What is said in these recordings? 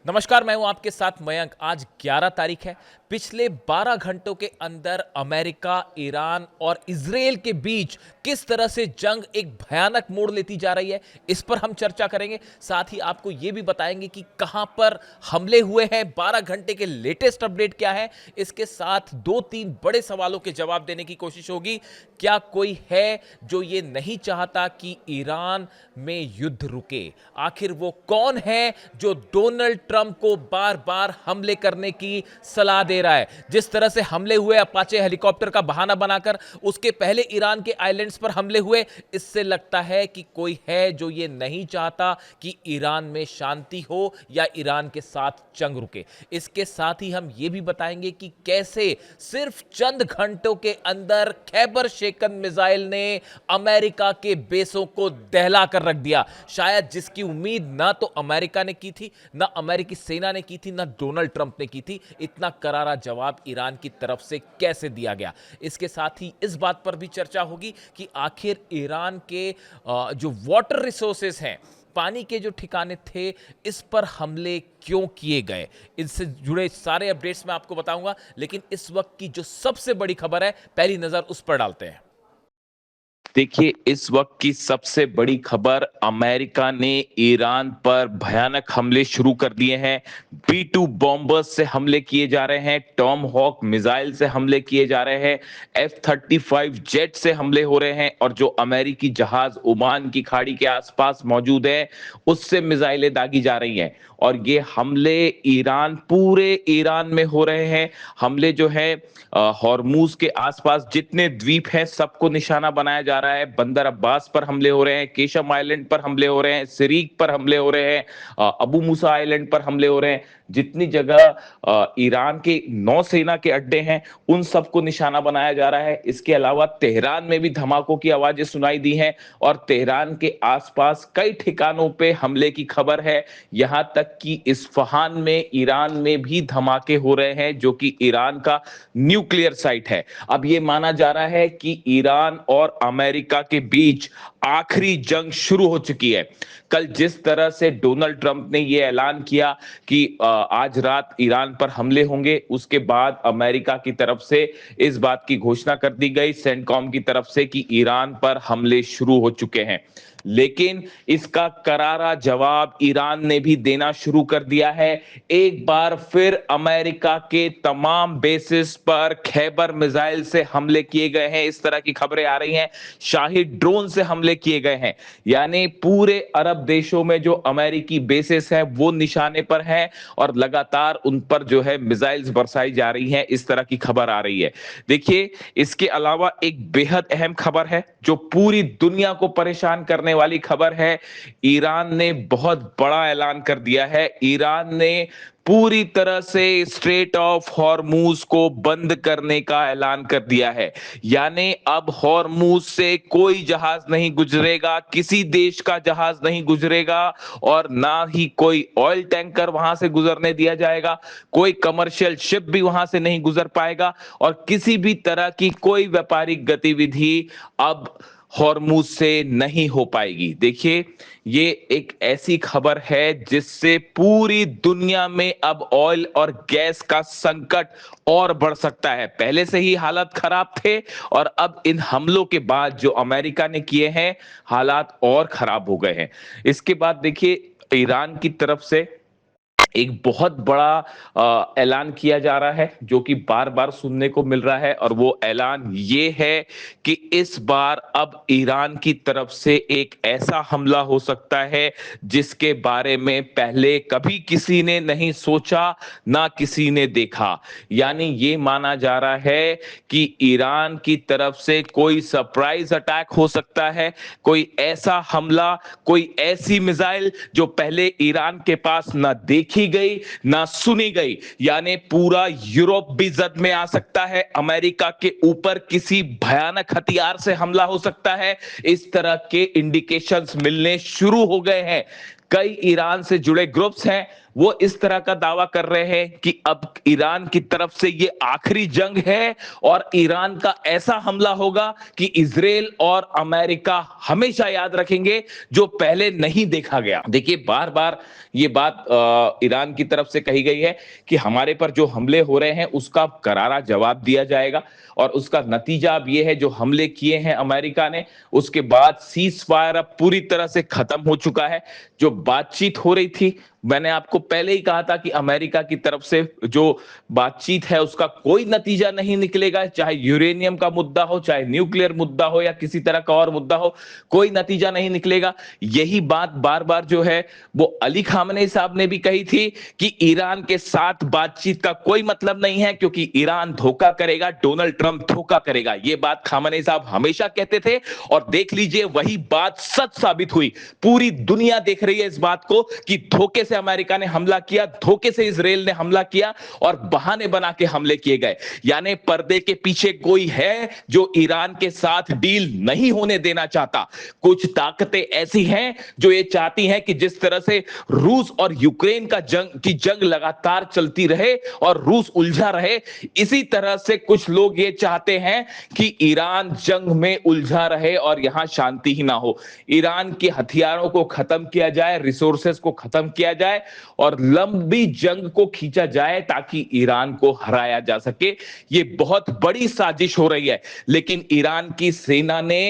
नमस्कार, मैं हूं आपके साथ मयंक। आज 11 तारीख है। पिछले 12 घंटों के अंदर अमेरिका, ईरान और इजराइल के बीच किस तरह से जंग एक भयानक मोड़ लेती जा रही है, इस पर हम चर्चा करेंगे। साथ ही आपको यह भी बताएंगे कि कहां पर हमले हुए हैं, 12 घंटे के लेटेस्ट अपडेट क्या है। इसके साथ 2-3 बड़े सवालों के जवाब देने की कोशिश होगी। क्या कोई है जो ये नहीं चाहता कि ईरान में युद्ध रुके? आखिर वो कौन है जो डोनाल्ड ट्रंप को बार बार हमले करने की सलाह दे रहा है? जिस तरह से हमले हुए अपाचे हेलीकॉप्टर का बहाना बनाकर, उसके पहले ईरान के आइलैंड्स पर हमले हुए, इससे लगता है कि कोई है जो ये नहीं चाहता कि ईरान में शांति हो या ईरान के साथ जंग रुके। इसके साथ ही हम ये भी बताएंगे कि कैसे सिर्फ चंद घंटों के अंदर खैबर शेकन मिसाइल ने अमेरिका के बेसों को दहला कर रख दिया। शायद जिसकी उम्मीद ना तो अमेरिका ने की थी, ना अमेरिकी सेना ने की थी, ना डोनाल्ड ट्रंप ने की थी। इतना करारा जवाब ईरान की तरफ से कैसे दिया गया? इसके साथ ही इस बात पर भी चर्चा होगी कि आखिर ईरान के जो वाटर रिसोर्सेस हैं, पानी के जो ठिकाने थे, इस पर हमले क्यों किए गए। इससे जुड़े सारे अपडेट्स मैं आपको बताऊंगा, लेकिन इस वक्त की जो सबसे बड़ी खबर है, पहली नजर उस पर डालते हैं। देखिए, इस वक्त की सबसे बड़ी खबर, अमेरिका ने ईरान पर भयानक हमले शुरू कर दिए हैं। B-2 बॉम्बर्स से हमले किए जा रहे हैं, टॉम हॉक मिसाइल से हमले किए जा रहे हैं, F-35 जेट से हमले हो रहे हैं और जो अमेरिकी जहाज ओमान की खाड़ी के आसपास मौजूद है, उससे मिसाइलें दागी जा रही हैं। और ये हमले पूरे ईरान में हो रहे हैं। हमले जो है हॉर्मूज के आसपास जितने द्वीप हैं, सबको निशाना बनाया जा रहा है। बंदर अब्बास पर हमले हो रहे हैं, केशम आइलैंड पर हमले हो रहे हैं, सिरीक पर हमले हो रहे हैं, अबू मूसा आइलैंड पर हमले हो रहे हैं। जितनी जगह ईरान के नौसेना के अड्डे हैं, उन सबको निशाना बनाया जा रहा है। इसके अलावा तेहरान में भी धमाकों की आवाजें सुनाई दी हैं और तेहरान के आसपास कई ठिकानों पे हमले की खबर है। यहां तक कि इस्फहान में, ईरान में भी धमाके हो रहे हैं, जो कि ईरान का न्यूक्लियर साइट है। अब ये माना जा रहा है कि ईरान और अमेरिका के बीच आखिरी जंग शुरू हो चुकी है। कल जिस तरह से डोनाल्ड ट्रंप ने यह ऐलान किया कि आज रात ईरान पर हमले होंगे, उसके बाद अमेरिका की तरफ से इस बात की घोषणा कर दी गई, सेंटकॉम की तरफ से, कि ईरान पर हमले शुरू हो चुके हैं। लेकिन इसका करारा जवाब ईरान ने भी देना शुरू कर दिया है। एक बार फिर अमेरिका के तमाम बेसिस पर खैबर मिसाइल से हमले किए गए हैं, इस तरह की खबरें आ रही हैं। शाही ड्रोन से हमले किए गए हैं, यानी पूरे अरब देशों में जो अमेरिकी बेसिस है वो निशाने पर है और लगातार उन पर जो है मिसाइल्स बरसाई जा रही हैं, इस तरह की खबर आ रही है। देखिए, इसके अलावा एक बेहद अहम खबर है जो पूरी दुनिया को परेशान करने वाली खबर है। ईरान ने बहुत बड़ा ऐलान कर दिया है। ईरान ने पूरी तरह से स्ट्रेट ऑफ हॉर्मूज को बंद करने का ऐलान कर दिया है। यानी अब हॉर्मूज से कोई जहाज नहीं गुजरेगा, किसी देश का जहाज नहीं गुजरेगा और ना ही कोई ऑयल टैंकर वहां से गुजरने दिया जाएगा। कोई कमर्शियल शिप भी वहां से नहीं गुजर पाएगा और किसी भी तरह की कोई व्यापारिक गतिविधि अब हॉर्मूज से नहीं हो पाएगी। देखिए, ये एक ऐसी खबर है जिससे पूरी दुनिया में अब ऑयल और गैस का संकट और बढ़ सकता है। पहले से ही हालात खराब थे और अब इन हमलों के बाद जो अमेरिका ने किए हैं, हालात और खराब हो गए हैं। इसके बाद देखिए, ईरान की तरफ से एक बहुत बड़ा ऐलान किया जा रहा है, जो कि बार बार सुनने को मिल रहा है, और वो ऐलान ये है कि इस बार अब ईरान की तरफ से एक ऐसा हमला हो सकता है जिसके बारे में पहले कभी किसी ने नहीं सोचा, ना किसी ने देखा। यानी ये माना जा रहा है कि ईरान की तरफ से कोई सरप्राइज अटैक हो सकता है, कोई ऐसा हमला, कोई ऐसी मिसाइल जो पहले ईरान के पास ना देखी गई ना सुनी गई। यानी पूरा यूरोप भी जद में आ सकता है, अमेरिका के ऊपर किसी भयानक हथियार से हमला हो सकता है। इस तरह के इंडिकेशंस मिलने शुरू हो गए हैं। कई ईरान से जुड़े ग्रुप्स हैं वो इस तरह का दावा कर रहे हैं कि अब ईरान की तरफ से ये आखिरी जंग है और ईरान का ऐसा हमला होगा कि इजराइल और अमेरिका हमेशा याद रखेंगे, जो पहले नहीं देखा गया। देखिए, बार बार ये बात ईरान की तरफ से कही गई है कि हमारे पर जो हमले हो रहे हैं उसका करारा जवाब दिया जाएगा, और उसका नतीजा अब ये है, जो हमले किए हैं अमेरिका ने, उसके बाद सीज फायर अब पूरी तरह से खत्म हो चुका है। जो बातचीत हो रही थी, मैंने आपको पहले ही कहा था कि अमेरिका की तरफ से जो बातचीत है उसका कोई नतीजा नहीं निकलेगा, चाहे यूरेनियम का मुद्दा हो, चाहे न्यूक्लियर मुद्दा हो, या किसी तरह का और मुद्दा हो, कोई नतीजा नहीं निकलेगा। यही बात बार बार जो है वो अली खामनेई साहब ने भी कही थी कि ईरान के साथ बातचीत का कोई मतलब नहीं है, क्योंकि ईरान धोखा करेगा, डोनाल्ड ट्रंप धोखा करेगा। ये बात खामनेई साहब हमेशा कहते थे, और देख लीजिए वही बात सच साबित हुई। पूरी दुनिया देख रही है इस बात को कि धोखे से अमेरिका ने हमला किया, धोखे से इजराइल ने हमला किया, और बहाने बना के हमले किए गए। यानी पर्दे के पीछे कोई है जो ईरान के साथ डील नहीं होने देना चाहता। कुछ ताकतें ऐसी हैं जो ये चाहती हैं कि जिस तरह से रूस और यूक्रेन का जंग लगातार चलती रहे और रूस उलझा रहे, इसी तरह से कुछ लोग ये चाहते हैं कि ईरान जंग में उलझा रहे और यहां शांति ही ना हो। ईरान के हथियारों को खत्म किया जाए, रिसोर्सेस को खत्म किया जाए, और लंबी जंग को खींचा जाए ताकि ईरान को हराया जा सके। ये बहुत बड़ी साजिश हो रही है, लेकिन ईरान की सेना ने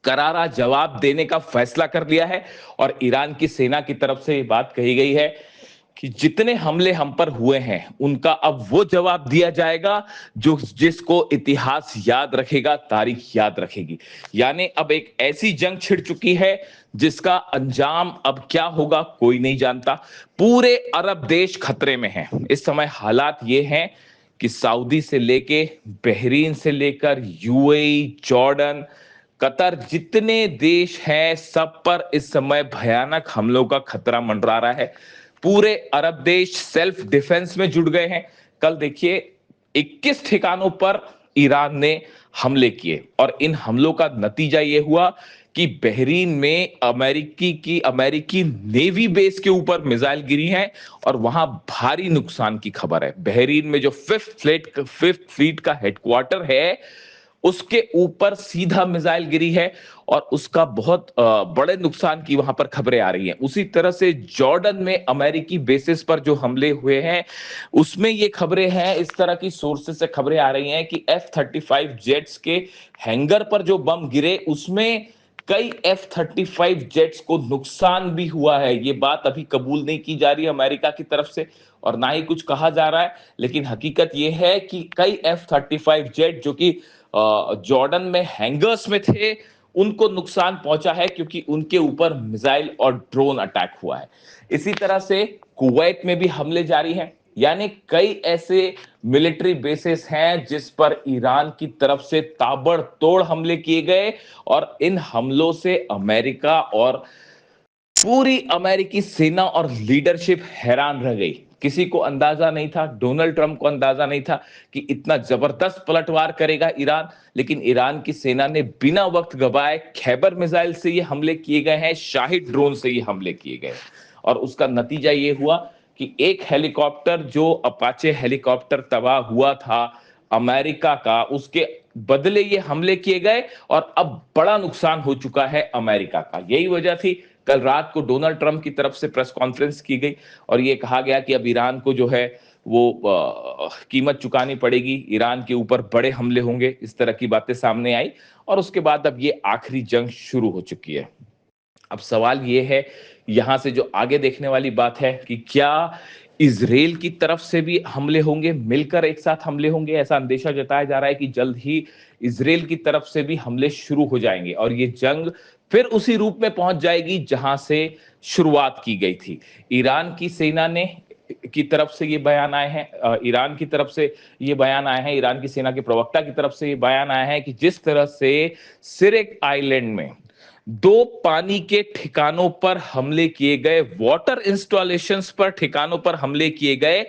करारा जवाब देने का फैसला कर लिया है, और ईरान की सेना की तरफ से ये बात कही गई है कि जितने हमले हम पर हुए हैं उनका अब वो जवाब दिया जाएगा जो जिसको इतिहास याद रखेगा, तारीख याद रखेगी। यानी अब एक ऐसी जंग छिड़ चुकी है जिसका अंजाम अब क्या होगा कोई नहीं जानता। पूरे अरब देश खतरे में हैं इस समय। हालात ये हैं कि सऊदी से लेके, बहरीन से लेकर यूएई, जॉर्डन, कतर, जितने देश हैं सब पर इस समय भयानक हमलों का खतरा मंडरा रहा है। पूरे अरब देश सेल्फ डिफेंस में जुट गए हैं। कल देखिए 21 ठिकानों पर ईरान ने हमले किए, और इन हमलों का नतीजा यह हुआ कि बहरीन में अमेरिकी नेवी बेस के ऊपर मिसाइल गिरी हैं, और वहां भारी नुकसान की खबर है। बहरीन में जो फिफ्थ फ्लीट का हेडक्वार्टर है उसके ऊपर सीधा मिसाइल गिरी है, और उसका बहुत बड़े नुकसान की वहां पर खबरें आ रही हैं। उसी तरह से जॉर्डन में अमेरिकी बेसिस पर जो हमले हुए हैं उसमें ये खबरें हैं, इस तरह की सोर्सेस से खबरें आ रही हैं कि F-35 जेट्स के हैंगर पर जो बम गिरे उसमें कई F-35 जेट्स को नुकसान भी हुआ है। ये बात अभी कबूल नहीं की जा रही है अमेरिका की तरफ से, और ना ही कुछ कहा जा रहा है, लेकिन हकीकत यह है कि कई F-35 जेट जो कि जॉर्डन में हैंगर्स में थे उनको नुकसान पहुंचा है, क्योंकि उनके ऊपर मिसाइल और ड्रोन अटैक हुआ है। इसी तरह से कुवैत में भी हमले जारी हैं। यानी कई ऐसे मिलिट्री बेसेस हैं जिस पर ईरान की तरफ से ताबड़तोड़ हमले किए गए, और इन हमलों से अमेरिका और पूरी अमेरिकी सेना और लीडरशिप हैरान रह गई। किसी को अंदाजा नहीं था, डोनाल्ड ट्रंप को अंदाजा नहीं था कि इतना जबरदस्त पलटवार करेगा ईरान, लेकिन ईरान की सेना ने बिना वक्त गवाए खैबर मिसाइल से ये हमले किए गए हैं, शाहिद ड्रोन से ये हमले किए गए, और उसका नतीजा ये हुआ कि एक हेलीकॉप्टर, जो अपाचे हेलीकॉप्टर तबाह हुआ था अमेरिका का, उसके बदले ये हमले किए गए, और अब बड़ा नुकसान हो चुका है अमेरिका का। यही वजह थी कल रात को डोनाल्ड ट्रंप की तरफ से प्रेस कॉन्फ्रेंस की गई, और ये कहा गया कि अब ईरान को जो है वो कीमत चुकानी पड़ेगी, ईरान के ऊपर बड़े हमले होंगे, इस तरह की बातें सामने आई, और उसके बाद अब ये आखिरी जंग शुरू हो चुकी है। अब सवाल ये है, यहां से जो आगे देखने वाली बात है कि क्या इजराइल की तरफ से भी हमले होंगे, मिलकर एक साथ हमले होंगे। ऐसा अंदेशा जताया जा रहा है कि जल्द ही इजराइल की तरफ से भी हमले शुरू हो जाएंगे, और ये जंग फिर उसी रूप में पहुंच जाएगी जहां से शुरुआत की गई थी। ईरान की सेना ने की तरफ से ये बयान आए हैं, ईरान की तरफ से ये बयान आए हैं, ईरान की सेना के प्रवक्ता की तरफ से ये बयान आया है कि जिस तरह से सिरेक आइलैंड में 2 पानी के ठिकानों पर हमले किए गए, वाटर इंस्टॉलेशंस पर ठिकानों पर हमले किए गए,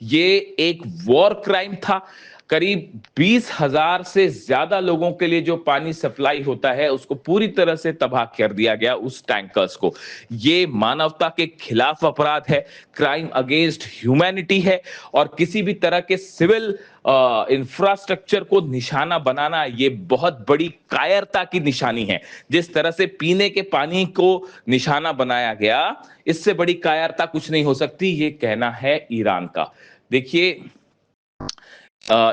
ये एक वॉर क्राइम था। करीब 20,000 से ज्यादा लोगों के लिए जो पानी सप्लाई होता है उसको पूरी तरह से तबाह कर दिया गया उस टैंकर्स को। ये मानवता के खिलाफ अपराध है, क्राइम अगेंस्ट ह्यूमैनिटी है और किसी भी तरह के सिविल इंफ्रास्ट्रक्चर को निशाना बनाना ये बहुत बड़ी कायरता की निशानी है। जिस तरह से पीने के पानी को निशाना बनाया गया, इससे बड़ी कायरता कुछ नहीं हो सकती, ये कहना है ईरान का। देखिए,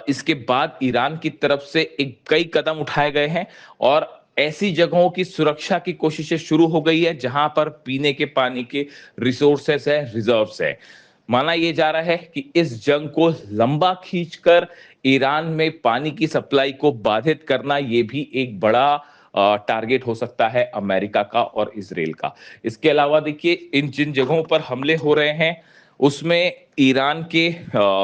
इसके बाद ईरान की तरफ से एक कई कदम उठाए गए हैं और ऐसी जगहों की सुरक्षा की कोशिशें शुरू हो गई है जहां पर पीने के पानी के रिसोर्सेस है, रिजर्व्स है। माना यह जा रहा है कि इस जंग को लंबा खींचकर ईरान में पानी की सप्लाई को बाधित करना यह भी एक बड़ा टारगेट हो सकता है अमेरिका का और इजराइल का। इसके अलावा देखिए, इन जिन जगहों पर हमले हो रहे हैं उसमें ईरान के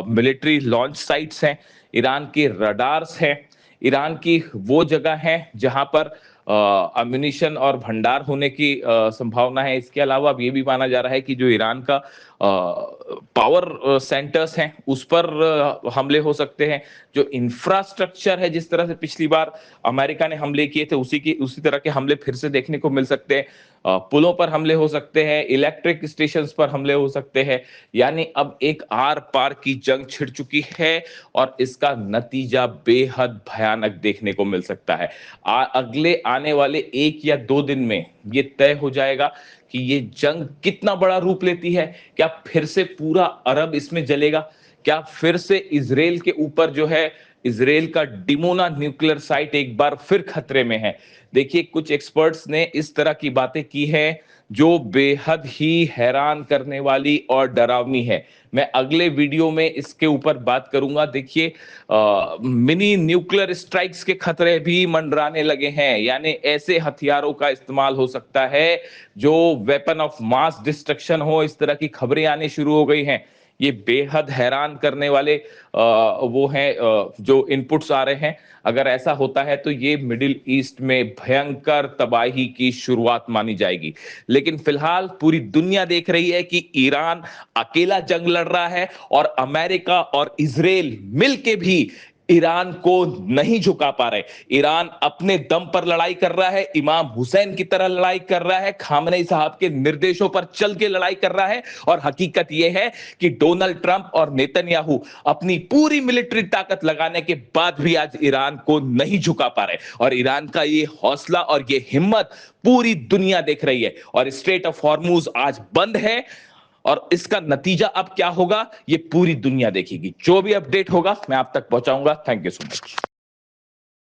मिलिट्री लॉन्च साइट्स हैं, ईरान के रडार्स हैं, ईरान की वो जगह है जहां पर अम्यूनिशन और भंडार होने की संभावना है। इसके अलावा अब ये भी माना जा रहा है कि जो ईरान का पावर सेंटर्स हैं उस पर हमले हो सकते हैं। जो इंफ्रास्ट्रक्चर है, जिस तरह से पिछली बार अमेरिका ने हमले किए थे उसी तरह के हमले फिर से देखने को मिल सकते हैं। पुलों पर हमले हो सकते हैं, इलेक्ट्रिक स्टेशंस पर हमले हो सकते हैं। यानी अब एक आर पार की जंग छिड़ चुकी है और इसका नतीजा बेहद भयानक देखने को मिल सकता है। अगले आने वाले 1 या 2 दिन में ये तय हो जाएगा कि ये जंग कितना बड़ा रूप लेती है। क्या फिर से पूरा अरब इसमें जलेगा? क्या फिर से इजराइल के ऊपर जो है, इजराइल का डिमोना न्यूक्लियर साइट एक बार फिर खतरे में है? देखिए, कुछ एक्सपर्ट्स ने इस तरह की बातें की हैं जो बेहद ही हैरान करने वाली और डरावनी है। मैं अगले वीडियो में इसके ऊपर बात करूंगा। देखिए, मिनी न्यूक्लियर स्ट्राइक्स के खतरे भी मंडराने लगे हैं, यानी ऐसे हथियारों का इस्तेमाल हो सकता है जो वेपन ऑफ मास डिस्ट्रक्शन हो। इस तरह की खबरें आने शुरू हो गई हैं। ये बेहद हैरान करने वाले वो हैं जो इनपुट्स आ रहे हैं। अगर ऐसा होता है तो ये मिडिल ईस्ट में भयंकर तबाही की शुरुआत मानी जाएगी। लेकिन फिलहाल पूरी दुनिया देख रही है कि ईरान अकेला जंग लड़ रहा है और अमेरिका और इजराइल मिलके भी ईरान को नहीं झुका पा रहे। ईरान अपने दम पर लड़ाई कर रहा है, इमाम हुसैन की तरह लड़ाई कर रहा है, खामनेई साहब के निर्देशों पर चल के लड़ाई कर रहा है। और हकीकत यह है कि डोनाल्ड ट्रंप और नेतन्याहू अपनी पूरी मिलिट्री ताकत लगाने के बाद भी आज ईरान को नहीं झुका पा रहे। और ईरान का ये हौसला और ये हिम्मत पूरी दुनिया देख रही है। और स्ट्रेट ऑफ हॉर्मुज आज बंद है और इसका नतीजा अब क्या होगा ये पूरी दुनिया देखेगी। जो भी अपडेट होगा मैं आप तक पहुंचाऊंगा। Thank you so much.